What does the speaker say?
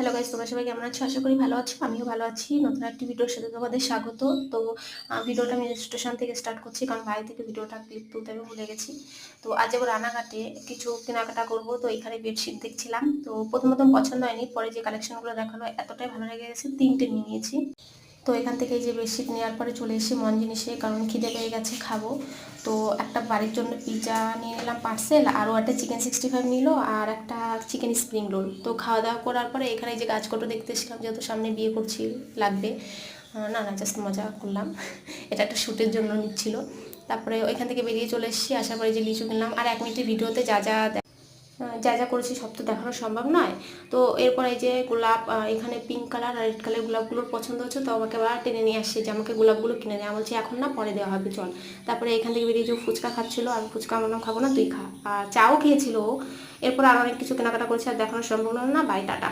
Hello guys, তোমরা সবাই কেমন আছো? আশা করি ভালো আছো। আমিও ভালো আছি। নতুন একটি ভিডিওর সাথে তোমাদের স্বাগত। তো ভিডিওটা আমি স্টেশন থেকে স্টার্ট করছি, কারণ বাড়ি থেকে ভিডিওটা ক্লিপ তুলতে আমি ভুলে গেছি। তো আজ যাবো রানাঘাটে, কিছু কেনাকাটা করব। তো এখানে বেডশিট দেখছিলাম। তো প্রথম প্রথম পছন্দ হয়নি, পরে যে কালেকশনগুলো দেখালো এতটাই ভালো লেগে গেছে, 3টে নিয়ে নিয়েছি। তো এখান থেকে এই যে বেডশিট নেওয়ার পরে চলে এসেছি মন জিনিসে, কারণ খিদে পেয়ে গেছে, খাবো। তো একটা বাড়ির জন্য পিৎজা নিয়ে নিলাম পার্সেল, আরও একটা চিকেন 65 নিল, আর একটা চিকেন স্প্রিং রোল। তো খাওয়া দাওয়া করার পরে এখানে যে গাছকটো দেখতে এসেছিলাম, যেহেতু সামনে বিয়ে করছি, লাগবে। না না, জাস্ট মজা করলাম। এটা একটা শ্যুটের জন্য নিচ্ছিল। তারপরে ওইখান থেকে বেরিয়ে চলে এসেছি, আসার পরে যে লিচু কিনলাম। আর 1 মিনিটের ভিডিওতে যা যা যা যা করেছি সব তো দেখানো সম্ভব নয়। তো এরপর এই যে গোলাপ, এখানে পিঙ্ক কালার আর রেড কালার গোলাপগুলোর পছন্দ হচ্ছে, তো আমাকে আবার টেনে নিয়ে আসছে যে আমাকে গোলাপগুলো কিনে দেয়। বলছি এখন না, পরে দেওয়া হবে, চল। তারপরে এখান থেকে বেরিয়ে যে ফুচকা খাচ্ছিলো, আমি ফুচকা আমার খাবো না, তুই খা। আর চাও খেয়েছিল ও। এরপর আরও অনেক কিছু কেনাকাটা করেছি, আর দেখানো সম্ভব হলো না। Bye, tata.